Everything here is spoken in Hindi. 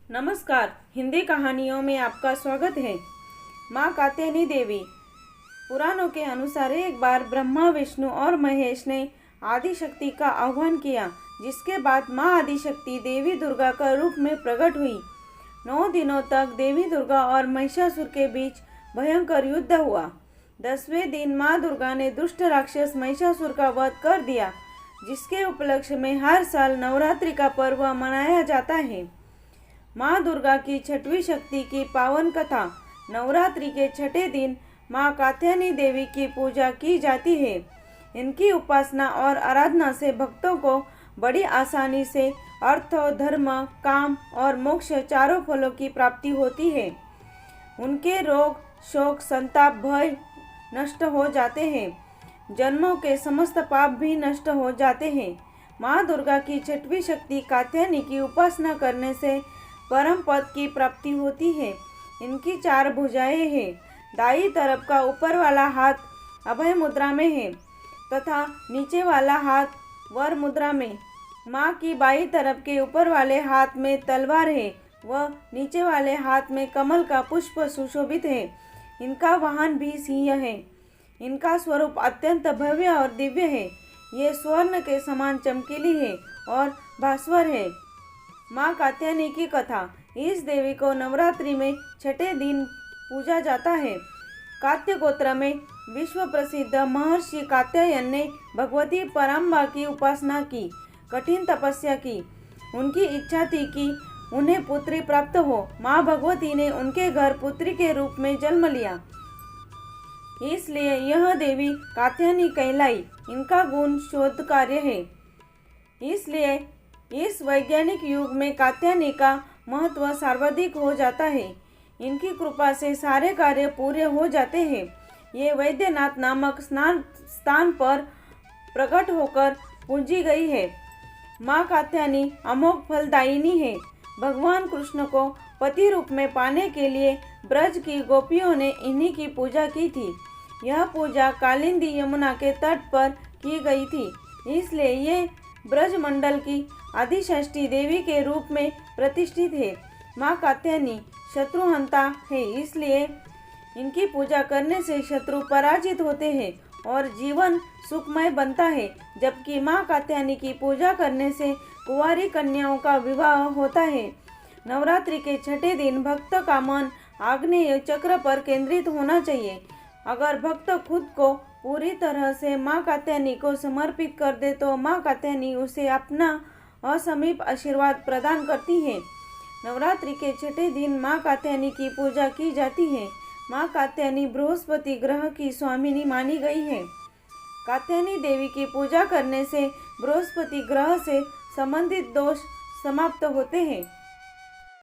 नमस्कार। हिंदी कहानियों में आपका स्वागत है। माँ कात्यायनी देवी। पुराणों के अनुसार एक बार ब्रह्मा, विष्णु और महेश ने आदिशक्ति का आह्वान किया, जिसके बाद माँ आदिशक्ति देवी दुर्गा का रूप में प्रकट हुई। 9 दिनों तक देवी दुर्गा और महिषासुर के बीच भयंकर युद्ध हुआ। 10वें दिन माँ दुर्गा ने दुष्ट राक्षस महिषासुर का वध कर दिया, जिसके उपलक्ष्य में हर साल नवरात्रि का पर्व मनाया जाता है। माँ दुर्गा की छठवीं शक्ति की पावन कथा। नवरात्रि के छठे दिन माँ कात्यायनी देवी की पूजा की जाती है। इनकी उपासना और आराधना से भक्तों को बड़ी आसानी से अर्थ, धर्म, काम और मोक्ष चारों फलों की प्राप्ति होती है। उनके रोग, शोक, संताप, भय नष्ट हो जाते हैं। जन्मों के समस्त पाप भी नष्ट हो जाते हैं। माँ दुर्गा की छठवीं शक्ति कात्यायनी की उपासना करने से परम पद की प्राप्ति होती है। इनकी 4 भुजाएं हैं। दाईं तरफ का ऊपर वाला हाथ अभय मुद्रा में है तथा नीचे वाला हाथ वर मुद्रा में। माँ की बाईं तरफ के ऊपर वाले हाथ में तलवार है व नीचे वाले हाथ में कमल का पुष्प सुशोभित है। इनका वाहन भी सिंह है। इनका स्वरूप अत्यंत भव्य और दिव्य है। ये स्वर्ण के समान चमकीली है और भास्वर है। माँ कात्यायनी की कथा। इस देवी को नवरात्रि में छठे दिन पूजा जाता है। कात्य गोत्र में विश्व प्रसिद्ध महर्षि कात्यायन ने भगवती पराम्बा की उपासना की, कठिन तपस्या की। उनकी इच्छा थी कि उन्हें पुत्री प्राप्त हो। माँ भगवती ने उनके घर पुत्री के रूप में जन्म लिया, इसलिए यह देवी कात्यायनी कहलाई। इनका गुण शोध कार्य है, इसलिए इस वैज्ञानिक युग में कात्यायनी का महत्व सर्वाधिक हो जाता है। इनकी कृपा से सारे कार्य पूरे हो जाते हैं। ये वैद्यनाथ नामक स्थान पर प्रकट होकर पूजी गई है। माँ कात्यायनी अमोघ फलदायिनी है। भगवान कृष्ण को पति रूप में पाने के लिए ब्रज की गोपियों ने इन्हीं की पूजा की थी। यह पूजा कालिंदी यमुना के तट पर की गई थी, इसलिए ये ब्रज मंडल की आदिशक्ति देवी के रूप में प्रतिष्ठित है। माँ कात्यायनी शत्रुहंता है, इसलिए इनकी पूजा करने से शत्रु पराजित होते हैं और जीवन सुखमय बनता है। जबकि माँ कात्यायनी की पूजा करने से कुंवारी कन्याओं का विवाह होता है। नवरात्रि के छठे दिन भक्त का मन आग्नेय चक्र पर केंद्रित होना चाहिए। अगर भक्त खुद को पूरी तरह से माँ कात्यायनी को समर्पित कर दे तो माँ कात्यायनी उसे अपना असमीप आशीर्वाद प्रदान करती है। नवरात्रि के छठे दिन माँ कात्यायनी की पूजा की जाती है। माँ कात्यायनी बृहस्पति ग्रह की स्वामिनी मानी गई है। कात्यायनी देवी की पूजा करने से बृहस्पति ग्रह से संबंधित दोष समाप्त होते हैं।